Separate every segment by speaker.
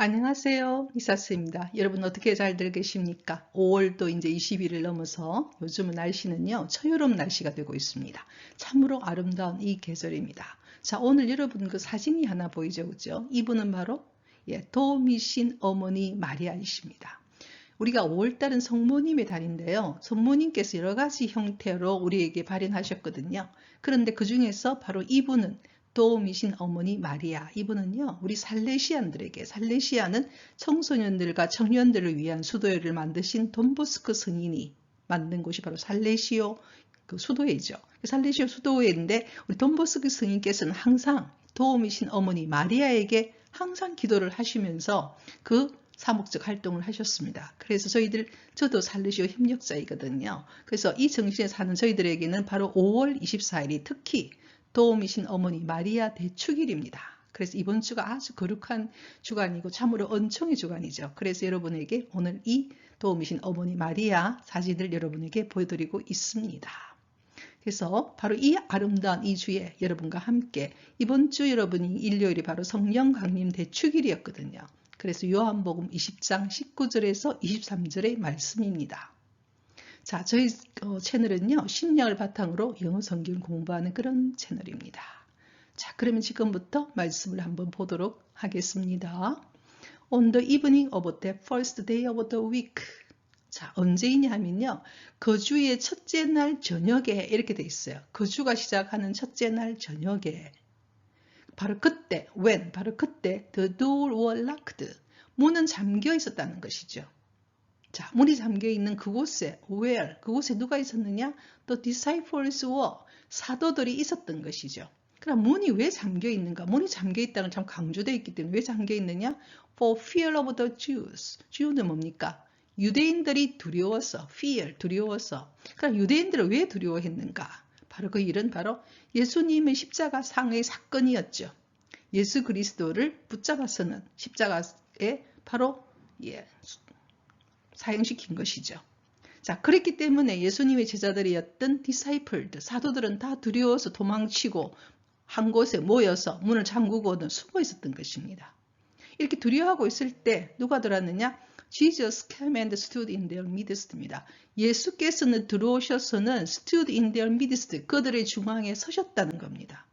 Speaker 1: 안녕하세요. 이사스입니다. 여러분 어떻게 잘들 계십니까? 5월도 이제 20일을 넘어서 요즘은 날씨는요, 초여름 날씨가 되고 있습니다. 참으로 아름다운 이 계절입니다. 자, 오늘 여러분 그 사진이 하나 보이죠? 그죠? 이분은 바로 도우미신 어머니 마리아이십니다. 우리가 5월달은 성모님의 달인데요. 성모님께서 여러 가지 형태로 우리에게 발현하셨거든요. 그런데 그 중에서 바로 이분은 도우미신 어머니 마리아, 이분은요 우리 살레시안들에게, 살레시아는 청소년들과 청년들을 위한 수도회를 만드신 돈보스코 성인이 만든 곳이 바로 살레시오 그 수도회죠. 살레시오 수도회인데 우리 돈보스코 성인께서는 항상 도우미신 어머니 마리아에게 항상 기도를 하시면서 그 사목적 활동을 하셨습니다. 그래서 저도 살레시오 협력자이거든요. 그래서 이 정신에 사는 저희들에게는 바로 5월 24일이 특히 도우미신 어머니 마리아 대축일입니다. 그래서 이번 주가 아주 거룩한 주간이고 참으로 은총의 주간이죠. 그래서 여러분에게 오늘 이 도우미신 어머니 마리아 사진을 여러분에게 보여드리고 있습니다. 그래서 바로 이 아름다운 이 주에 여러분과 함께 이번 주 여러분이 일요일이 바로 성령 강림 대축일이었거든요. 그래서 요한복음 20장 19절에서 23절의 말씀입니다. 자, 저희 채널은요, 신약을 바탕으로 영어 성경 공부하는 그런 채널입니다. 자, 그러면 지금부터 말씀을 한번 보도록 하겠습니다. On the evening of the first day of the week. 자, 언제이냐 하면요, 그 주의 첫째 날 저녁에 이렇게 돼 있어요. 그 주가 시작하는 첫째 날 저녁에. 바로 그때, when, 바로 그때 the door was locked. 문은 잠겨 있었다는 것이죠. 자, 문이 잠겨 있는 그곳에 where, 그곳에 누가 있었느냐? The disciples were, 사도들이 있었던 것이죠. 그럼 문이 왜 잠겨 있는가? 문이 잠겨 있다는 참 강조되어 있기 때문에 왜 잠겨 있느냐? For fear of the Jews. Jew는 뭡니까? 유대인들이 두려워서, fear, 두려워서. 그럼 유대인들을 왜 두려워했는가? 바로 그 일은 바로 예수님의 십자가 상의 사건이었죠. 예수 그리스도를 붙잡아서는 십자가에 바로 사형시킨 것이죠. 자, 그랬기 때문에 예수님의 제자들이었던 디사이플들, 사도들은 다 두려워서 도망치고 한 곳에 모여서 문을 잠그고는 숨어 있었던 것입니다. 이렇게 두려워하고 있을 때 누가 들어왔느냐? Jesus came and stood in their midst입니다. 예수께서는 들어오셔서는 stood in their midst, 그들의 중앙에 서셨다는 겁니다.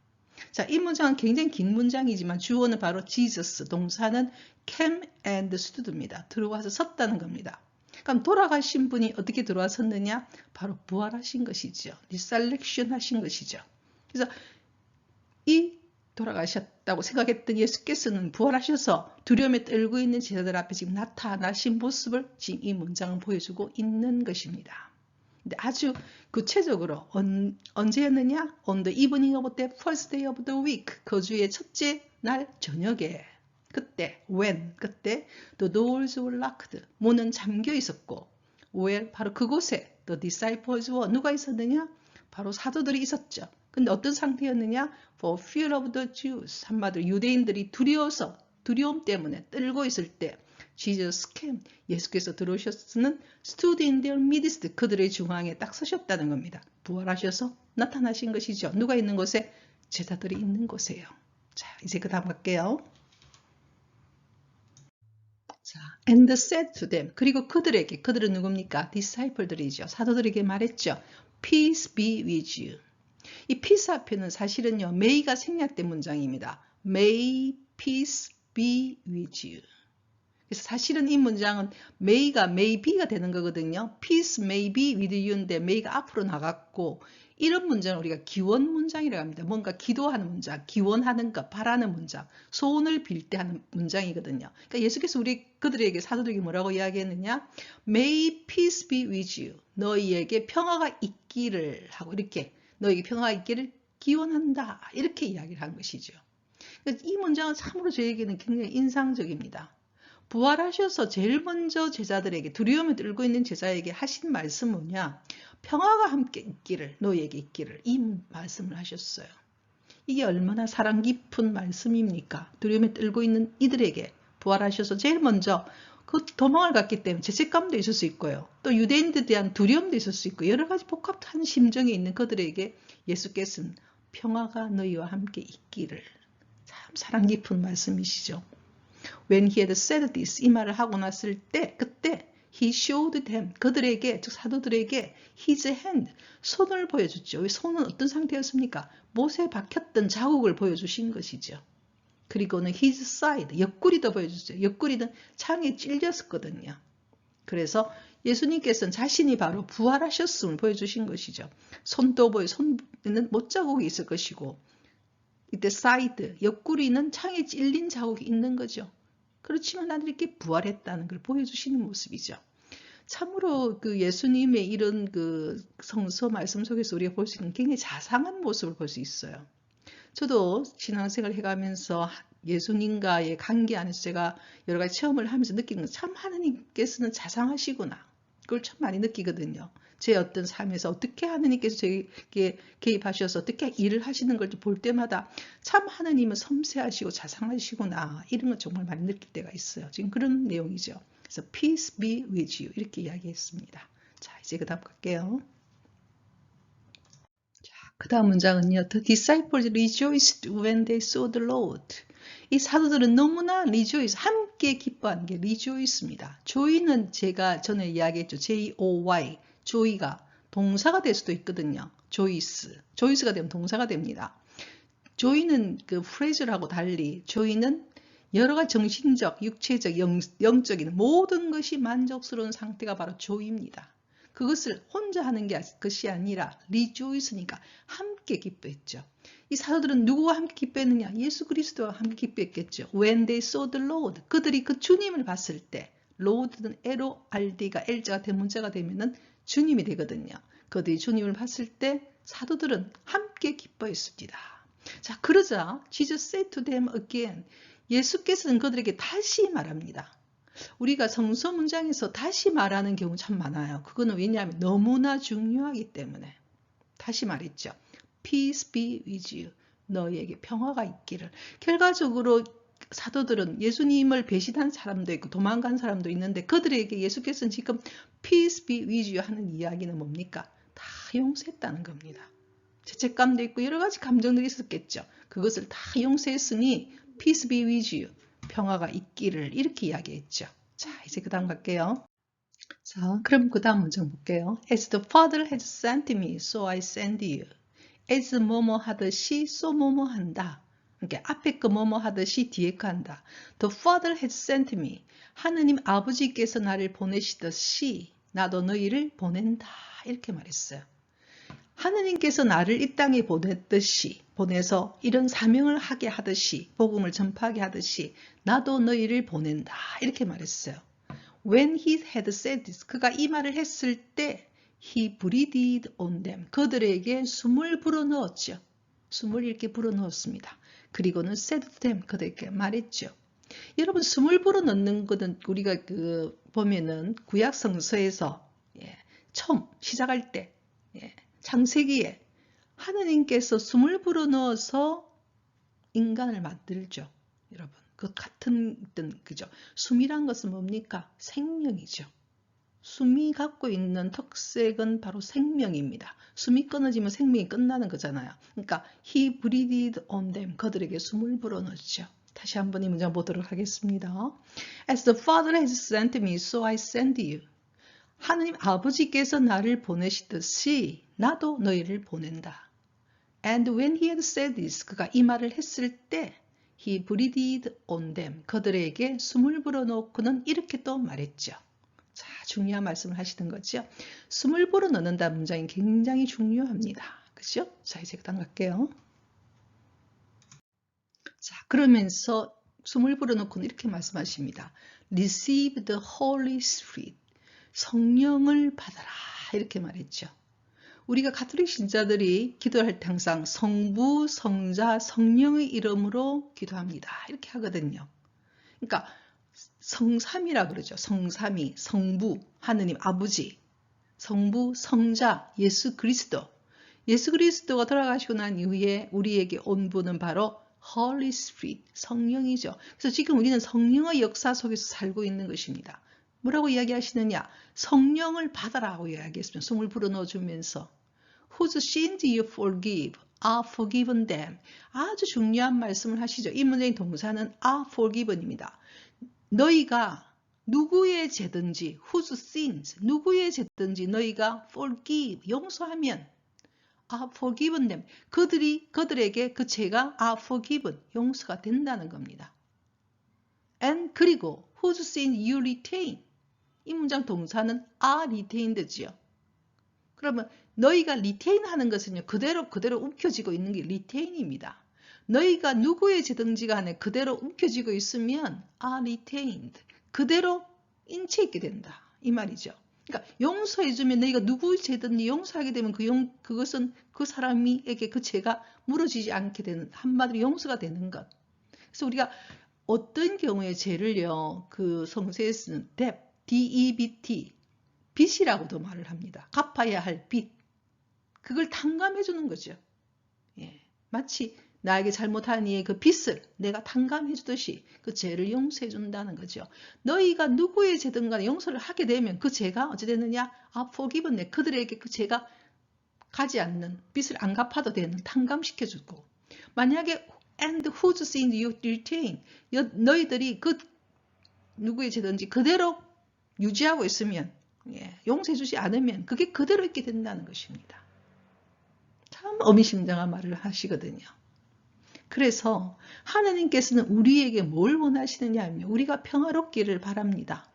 Speaker 1: 자, 이 문장은 굉장히 긴 문장이지만 주어는 바로 Jesus, 동사는 came and stood입니다. 들어와서 섰다는 겁니다. 그럼 돌아가신 분이 어떻게 들어왔었느냐? 바로 부활하신 것이죠. 리셀렉션 하신 것이죠. 그래서 이 돌아가셨다고 생각했던 예수께서는 부활하셔서 두려움에 떨고 있는 제자들 앞에 지금 나타나신 모습을 지금 이 문장은 보여주고 있는 것입니다. 근데 아주 구체적으로 언제였느냐? On the evening of the first day of the week. 그 주의 첫째 날 저녁에. 그때, when, 그때 the doors were locked. 문은 잠겨 있었고, where, 바로 그곳에 the disciples were. 누가 있었느냐? 바로 사도들이 있었죠. 근데 어떤 상태였느냐? For fear of the Jews. 한마디로 유대인들이 두려워서, 두려움 때문에 떨고 있을 때 Jesus came. 예수께서 들어오셨으는 stood in their midst. 그들의 중앙에 딱 서셨다는 겁니다. 부활하셔서 나타나신 것이죠. 누가 있는 곳에? 제자들이 있는 곳에요. 자, 이제 그 다음 갈게요. 자, and said to them. 그리고 그들에게, 그들은 누굽니까? 디사이플들이죠. 사도들에게 말했죠. Peace be with you. 이 peace 앞에는 사실은요, may가 생략된 문장입니다. May peace be with you. 그래서 사실은 이 문장은 may가 may be가 되는 거거든요. Peace may be with you인데 may가 앞으로 나갔고, 이런 문장을 우리가 기원 문장이라고 합니다. 뭔가 기도하는 문장, 기원하는 것, 바라는 문장, 소원을 빌 때 하는 문장이거든요. 그러니까 예수께서 그들에게, 사도들에게 뭐라고 이야기했느냐? May peace be with you. 너희에게 평화가 있기를 하고, 이렇게 너희에게 평화가 있기를 기원한다. 이렇게 이야기를 한 것이죠. 이 문장은 참으로 저에게는 굉장히 인상적입니다. 부활하셔서 제일 먼저 제자들에게, 두려움에 떨고 있는 제자에게 하신 말씀은 뭐냐? 평화가 함께 있기를, 너희에게 있기를, 이 말씀을 하셨어요. 이게 얼마나 사랑 깊은 말씀입니까? 두려움에 떨고 있는 이들에게 부활하셔서 제일 먼저 그 도망을 갔기 때문에 죄책감도 있을 수 있고요. 또 유대인들에 대한 두려움도 있을 수 있고 여러 가지 복합한 심정이 있는 그들에게 예수께서는 평화가 너희와 함께 있기를. 참 사랑 깊은 말씀이시죠. When he had said this, 이 말을 하고 났을 때, 그때 he showed them, 그들에게, 즉 사도들에게 his hand, 손을 보여줬죠. 손은 어떤 상태였습니까? 못에 박혔던 자국을 보여주신 것이죠. 그리고는 his side, 옆구리도 보여줬어요. 옆구리는 창에 찔렸었거든요. 그래서 예수님께서는 자신이 바로 부활하셨음을 보여주신 것이죠. 손도 보여, 손에는 못자국이 있을 것이고, 이때 사이드, 옆구리는 창에 찔린 자국이 있는 거죠. 그렇지만 나는 이렇게 부활했다는 걸 보여주시는 모습이죠. 참으로 그 예수님의 이런 그 성서 말씀 속에서 우리가 볼 수 있는 굉장히 자상한 모습을 볼 수 있어요. 저도 신앙생활을 해가면서 예수님과의 관계 안에서 제가 여러 가지 체험을 하면서 느끼는 건 참 하나님께서는 자상하시구나. 그걸 참 많이 느끼거든요. 제 어떤 삶에서 어떻게 하나님께서 저에게 개입하셔서 어떻게 일을 하시는 걸 볼 때마다 참 하나님은 섬세하시고 자상하시구나. 이런 걸 정말 많이 느낄 때가 있어요. 지금 그런 내용이죠. 그래서 peace be with you 이렇게 이야기했습니다. 자, 이제 그 다음 갈게요. 그 다음 문장은요. The disciples rejoiced when they saw the Lord. 이 사도들은 너무나 rejoice, 함께 기뻐하는 게 rejoice입니다. joy는 제가 전에 이야기했죠. J-O-Y, joy가 동사가 될 수도 있거든요. joyce가 되면 동사가 됩니다. joy는 그 phrase하고 달리 joy는 여러 가지 정신적, 육체적, 영적인 모든 것이 만족스러운 상태가 바로 joy입니다. 그것을 혼자 하는 것이 아니라 rejoice니까 함께 기뻐했죠. 이 사도들은 누구와 함께 기뻐했느냐? 예수 그리스도와 함께 기뻐했겠죠. When they saw the Lord, 그들이 그 주님을 봤을 때, Lord는 L-O-R-D가 L자가 대문자가 되면은 주님이 되거든요. 그들이 주님을 봤을 때 사도들은 함께 기뻐했습니다. 자, 그러자 Jesus said to them again, 예수께서는 그들에게 다시 말합니다. 우리가 성서 문장에서 다시 말하는 경우 참 많아요. 그거는 왜냐하면 너무나 중요하기 때문에. 다시 말했죠. Peace be with you. 너희에게 평화가 있기를. 결과적으로 사도들은 예수님을 배신한 사람도 있고 도망간 사람도 있는데 그들에게 예수께서는 지금 Peace be with you 하는 이야기는 뭡니까? 다 용서했다는 겁니다. 죄책감도 있고 여러 가지 감정들이 있었겠죠. 그것을 다 용서했으니 Peace be with you. 평화가 있기를 이렇게 이야기했죠. 자, 이제 그 다음 갈게요. 자, 그럼 그 다음 문장 볼게요. As the Father has sent me, so I send you. As 뭐뭐 하듯이, so 뭐뭐 한다. 그러니까 앞에 거 뭐뭐 하듯이 뒤에 거 한다. The Father has sent me. 하느님 아버지께서 나를 보내시듯이 나도 너희를 보낸다. 이렇게 말했어요. 하느님께서 나를 이 땅에 보냈듯이 보내서 이런 사명을 하게 하듯이 복음을 전파하게 하듯이 나도 너희를 보낸다 이렇게 말했어요. When he had said this, 그가 이 말을 했을 때 he breathed on them, 그들에게 숨을 불어넣었죠. 숨을 이렇게 불어넣었습니다. 그리고는 said to them, 그들에게 말했죠. 여러분 숨을 불어넣는 것은 우리가 보면은 구약 성서에서 처음 시작할 때 창세기에 하느님께서 숨을 불어넣어서 인간을 만들죠. 여러분, 그 같은 그죠? 숨이란 것은 뭡니까? 생명이죠. 숨이 갖고 있는 특색은 바로 생명입니다. 숨이 끊어지면 생명이 끝나는 거잖아요. 그러니까 he breathed on them, 그들에게 숨을 불어넣었죠. 다시 한번 이 문장 보도록 하겠습니다. As the Father has sent me, so I send you. 하느님 아버지께서 나를 보내시듯이 나도 너희를 보낸다. And when he had said this, 그가 이 말을 했을 때 he breathed on them, 그들에게 숨을 불어넣고는 이렇게 또 말했죠. 자, 중요한 말씀을 하시는 거죠. 숨을 불어넣는다는 문장이 굉장히 중요합니다. 그죠? 자, 이제 그다음 갈게요. 자, 그러면서 숨을 불어넣고는 이렇게 말씀하십니다. Receive the Holy Spirit. 성령을 받아라 이렇게 말했죠. 우리가 가톨릭 신자들이 기도할 때 항상 성부, 성자, 성령의 이름으로 기도합니다. 이렇게 하거든요. 그러니까 성삼이라 그러죠. 성삼위, 성부, 하느님 아버지, 성부, 성자, 예수 그리스도. 예수 그리스도가 돌아가시고 난 이후에 우리에게 온 분은 바로 Holy Spirit, 성령이죠. 그래서 지금 우리는 성령의 역사 속에서 살고 있는 것입니다. 뭐라고 이야기하시느냐? 성령을 받아라고 이야기했으면 숨을 불어넣어 주면서 Whose sins you forgive are forgiven them. 아주 중요한 말씀을 하시죠. 이 문장의 동사는 are forgiven입니다.
Speaker 2: 너희가 누구의 죄든지 whose sins 누구의 죄든지 너희가 forgive 용서하면 are forgiven them 그들에게 그 죄가 are forgiven 용서가 된다는 겁니다. and 그리고 whose sin you retain 이 문장 동사는 are retained지요. 그러면 너희가 retain 하는 것은요 그대로 움켜쥐고 있는 게 retain입니다. 너희가 누구의 죄든지 간에 그대로 움켜쥐고 있으면 are retained 그대로 인체 있게 된다 이 말이죠. 그러니까 용서해주면 너희가 누구의 죄든지 용서하게 되면 그것은 그 사람에게 그 죄가 물어지지 않게 되는 한마디로 용서가 되는 것. 그래서 우리가 어떤 경우에 죄를요 그 성서에 쓰는 debt, D-E-B-T 빚이라고도 말을 합니다. 갚아야 할 빚. 그걸 탕감해 주는 거죠. 예. 마치 나에게 잘못한 이의 그 빚을 내가 탕감해 주듯이 그 죄를 용서해 준다는 거죠. 너희가 누구의 죄든 간에 용서를 하게 되면 그 죄가 어찌 되느냐? forgiven 그들에게 그 죄가 가지 않는 빚을 안 갚아도 되는 탕감시켜 주고 만약에 and whose sin you retain 너희들이 그 누구의 죄든지 그대로 유지하고 있으면 용서해 주지 않으면 그게 그대로 있게 된다는 것입니다. 참 어미심장한 말을 하시거든요. 그래서 하나님께서는 우리에게 뭘 원하시느냐 하면 우리가 평화롭기를 바랍니다.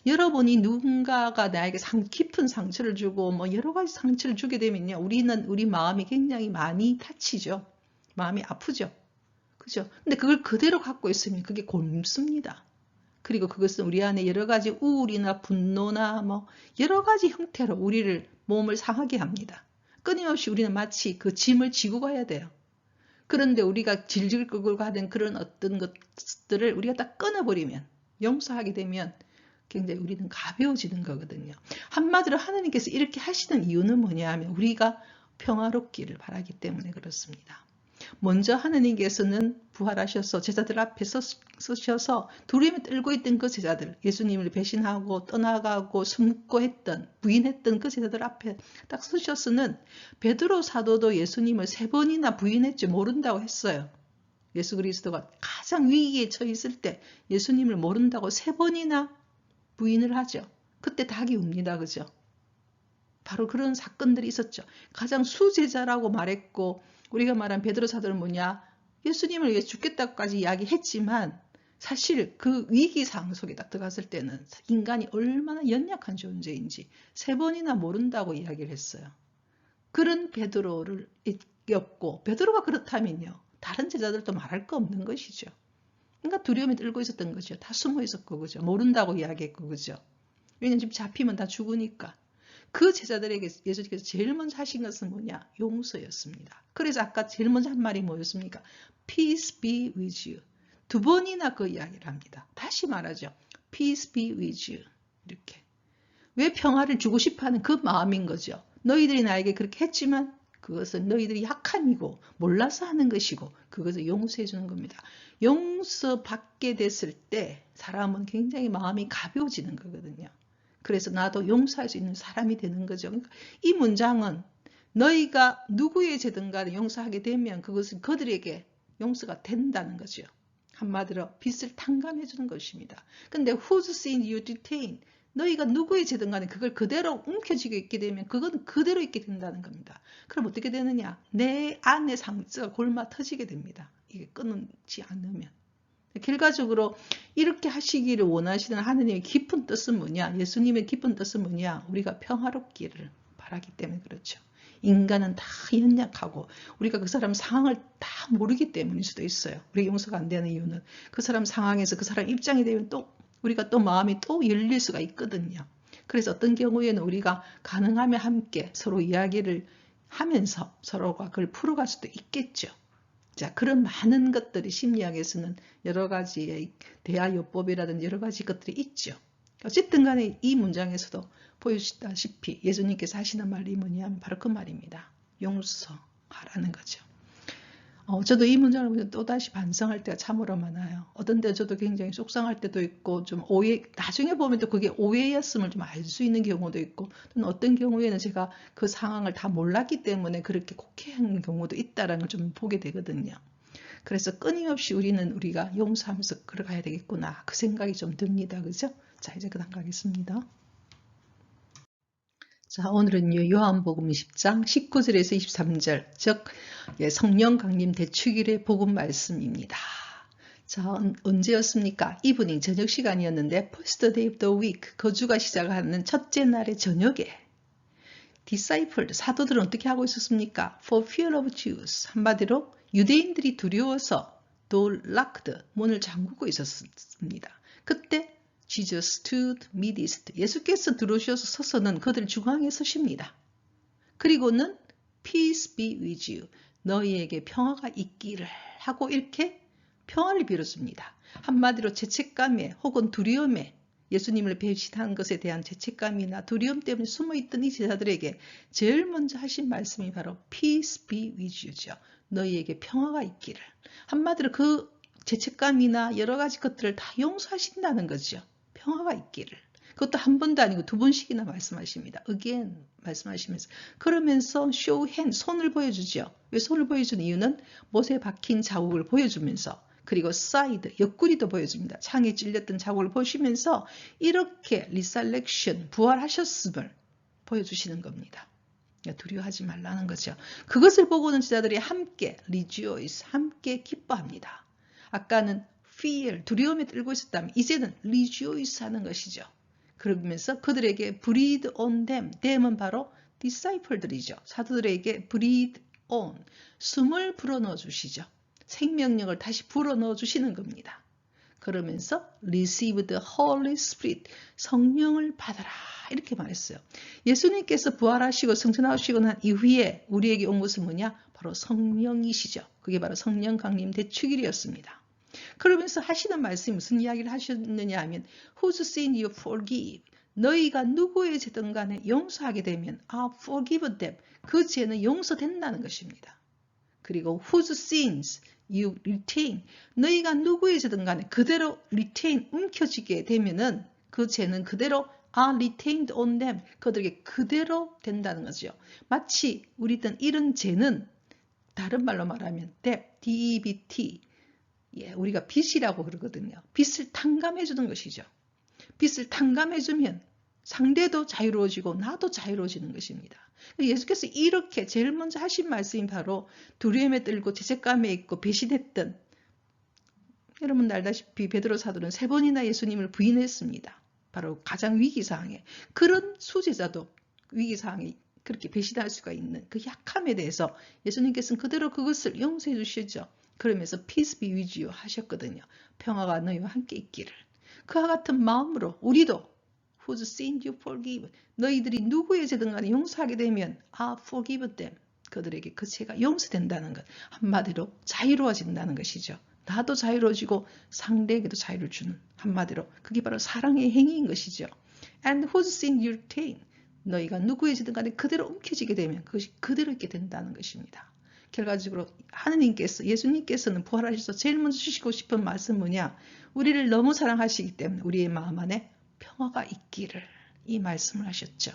Speaker 2: 여러분이 누군가가 나에게 깊은 상처를 주고 뭐 여러 가지 상처를 주게 되면요. 우리 마음이 굉장히 많이 다치죠. 마음이 아프죠. 그죠? 근데 그걸 그대로 갖고 있으면 그게 곪습니다. 그리고 그것은 우리 안에 여러 가지 우울이나 분노나 뭐 여러 가지 형태로 우리를 몸을 상하게 합니다. 끊임없이 우리는 마치 그 짐을 지고 가야 돼요. 그런데 우리가 질질 끌고 가는 그런 어떤 것들을 우리가 딱 끊어버리면 용서하게 되면 굉장히 우리는 가벼워지는 거거든요. 한마디로 하나님께서 이렇게 하시는 이유는 뭐냐 하면 우리가 평화롭기를 바라기 때문에 그렇습니다. 먼저 하나님께서는 부활하셔서 제자들 앞에 서셔서 두려움에 떨고 있던 그 제자들 예수님을 배신하고 떠나가고 숨고 했던 부인했던 그 제자들 앞에 딱 서셔서는 베드로 사도도 예수님을 3번이나 부인했지 모른다고 했어요. 예수 그리스도가 가장 위기에 처해 있을 때 예수님을 모른다고 3번이나 부인을 하죠. 그때 닭이 웁니다. 그죠? 바로 그런 사건들이 있었죠. 가장 수제자라고 말했고 우리가 말한 베드로 사도는 뭐냐? 예수님을 위해 죽겠다고까지 이야기했지만 사실 그 위기 상황 속에 딱 들어갔을 때는 인간이 얼마나 연약한 존재인지 3번이나 모른다고 이야기를 했어요. 그런 베드로를 이겼고 베드로가 그렇다면요. 다른 제자들도 말할 거 없는 것이죠. 그러니까 두려움에 떨고 있었던 거죠. 다 숨어 있었고 그죠. 모른다고 이야기했고 그죠. 왜냐면 지금 잡히면 다 죽으니까. 그 제자들에게 예수님께서 제일 먼저 하신 것은 뭐냐? 용서였습니다. 그래서 아까 제일 먼저 한 말이 뭐였습니까? Peace be with you. 2번이나 그 이야기를 합니다. 다시 말하죠. Peace be with you. 이렇게. 왜 평화를 주고 싶어하는 그 마음인 거죠. 너희들이 나에게 그렇게 했지만 그것은 너희들이 약함이고 몰라서 하는 것이고 그것을 용서해 주는 겁니다. 용서받게 됐을 때 사람은 굉장히 마음이 가벼워지는 거거든요. 그래서 나도 용서할 수 있는 사람이 되는 거죠. 그러니까 이 문장은 너희가 누구의 죄든 간에 용서하게 되면 그것은 그들에게 용서가 된다는 거죠. 한마디로 빚을 탕감해 주는 것입니다. 근데 whose sin you retain 너희가 누구의 죄든 간에 그걸 그대로 움켜쥐고 있게 되면 그건 그대로 있게 된다는 겁니다. 그럼 어떻게 되느냐? 내 안의 상처가 골마 터지게 됩니다. 이게 끊지 않으면. 결과적으로 이렇게 하시기를 원하시는 하느님의 깊은 뜻은 뭐냐? 예수님의 깊은 뜻은 뭐냐? 우리가 평화롭기를 바라기 때문에 그렇죠. 인간은 다 연약하고 우리가 그 사람 상황을 다 모르기 때문일 수도 있어요. 우리 용서가 안 되는 이유는 그 사람 상황에서 그 사람 입장이 되면 또 우리가 또 마음이 또 열릴 수가 있거든요. 그래서 어떤 경우에는 우리가 가능하면 함께 서로 이야기를 하면서 서로가 그걸 풀어갈 수도 있겠죠. 자, 그런 많은 것들이 심리학에서는 여러 가지의 대화요법이라든지 여러 가지 것들이 있죠. 어쨌든 간에 이 문장에서도 보여주시다시피 예수님께서 하시는 말이 뭐냐면 바로 그 말입니다. 용서하라는 거죠. 저도 이 문장을 보면 또다시 반성할 때가 참으로 많아요. 어떤 때 저도 굉장히 속상할 때도 있고 좀 나중에 보면 또 그게 오해였음을 좀 알 수 있는 경우도 있고 또는 어떤 경우에는 제가 그 상황을 다 몰랐기 때문에 그렇게 곡해한 경우도 있다는 걸 좀 보게 되거든요.
Speaker 1: 그래서 끊임없이 우리가 용서하면서 걸어가야 되겠구나. 그 생각이 좀 듭니다. 그죠? 자, 이제 그 다음 가겠습니다. 자, 오늘은요, 요한복음 10장 19절에서 23절, 즉, 성령 강림 대축일의 복음 말씀입니다. 자, 언제였습니까? 이브닝, 저녁 시간이었는데, first day of the week, 거주가 시작하는 첫째 날의 저녁에, disciple, 사도들은 어떻게 하고 있었습니까? For fear of Jews, 한마디로 유대인들이 두려워서 door locked, 문을 잠그고 있었습니다. 그때 Jesus stood midst, 예수께서 들어오셔서 서서는 그들 중앙에 서십니다. 그리고는 peace be with you, 너희에게 평화가 있기를 하고 이렇게 평화를 빌었습니다. 한마디로 죄책감에 혹은 두려움에 예수님을 배신한 것에 대한 죄책감이나 두려움 때문에 숨어있던 이 제자들에게 제일 먼저 하신 말씀이 바로 peace be with you죠. 너희에게 평화가 있기를. 한마디로 그 죄책감이나 여러 가지 것들을 다 용서하신다는 거죠. 평화가 있기를. 그것도 한 번도 아니고 두 번씩이나 말씀하십니다. again 말씀하시면서. 그러면서 show hand, 손을 보여주죠. 왜 손을 보여주는 이유는 못에 박힌 자국을 보여주면서, 그리고 side, 옆구리도 보여줍니다. 창에 찔렸던 자국을 보시면서 이렇게 resurrection, 부활하셨음을 보여주시는 겁니다. 두려워하지 말라는 거죠. 그것을 보고는 제자들이 함께 rejoice, 함께 기뻐합니다. 아까는 fear, 두려움에 떨고 있었다면 이제는 rejoice 하는 것이죠. 그러면서 그들에게 breathe on them, them은 바로 disciple들이죠. 사도들에게 breathe on, 숨을 불어넣어 주시죠. 생명력을 다시 불어넣어 주시는 겁니다. 그러면서 receive the Holy Spirit, 성령을 받아라 이렇게 말했어요. 예수님께서 부활하시고 승천하시고 난 이후에 우리에게 온 것은 뭐냐? 바로 성령이시죠. 그게 바로 성령 강림 대축일이었습니다. 그러면서 하시는 말씀이 무슨 이야기를 하셨느냐 하면 whose sin you forgive, 너희가 누구의 죄든 간에 용서하게 되면 forgive them, 그 죄는 용서된다는 것입니다. 그리고 whose sins you retain, 너희가 누구의 죄든 간에 그대로 retain, 움켜쥐게 되면은 그 죄는 그대로 are retained on them, 그들에게 그대로 된다는 거죠. 마치 우리든 이런 죄는 다른 말로 말하면 debt, 우리가 빚이라고 그러거든요. 빚을 탕감해 주는 것이죠. 빚을 탕감해 주면 상대도 자유로워지고 나도 자유로워지는 것입니다. 예수께서 이렇게 제일 먼저 하신 말씀이 바로 두려움에 떨고 죄책감에 있고 배신했던, 여러분 알다시피 베드로 사도는 3번이나 예수님을 부인했습니다. 바로 가장 위기상황에, 그런 수제자도 위기상황에 그렇게 배신할 수가 있는 그 약함에 대해서 예수님께서는 그대로 그것을 용서해 주시죠. 그러면서 peace be with you 하셨거든요. 평화가 너희와 함께 있기를. 그와 같은 마음으로 우리도 whose sin you forgive, 너희들이 누구의 죄든 간에 용서하게 되면 forgive them, 그들에게 그 죄가 용서된다는 것, 한마디로 자유로워진다는 것이죠. 나도 자유로워지고 상대에게도 자유를 주는, 한마디로 그게 바로 사랑의 행위인 것이죠. And whose sin you retain, 너희가 누구의 죄든 간에 그대로 움켜쥐게 되면 그것이 그대로 있게 된다는 것입니다. 결과적으로 하느님께서, 예수님께서는 부활하셔서 제일 먼저 주시고 싶은 말씀은 뭐냐? 우리를 너무 사랑하시기 때문에 우리의 마음 안에 평화가 있기를, 이 말씀을 하셨죠.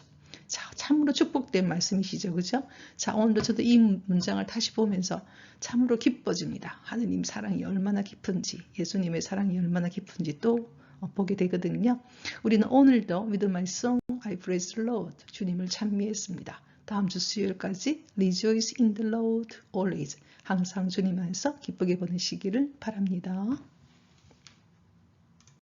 Speaker 1: 자, 참으로 축복된 말씀이시죠. 그죠? 자, 오늘도 저도 이 문장을 다시 보면서 참으로 기뻐집니다. 하느님 사랑이 얼마나 깊은지, 예수님의 사랑이 얼마나 깊은지 또 보게 되거든요. 우리는 오늘도 with my song I praise the Lord, 주님을 찬미했습니다. 다음 주 수요일까지 Rejoice in the Lord always, 항상 주님 안에서 기쁘게 보내시기를 바랍니다.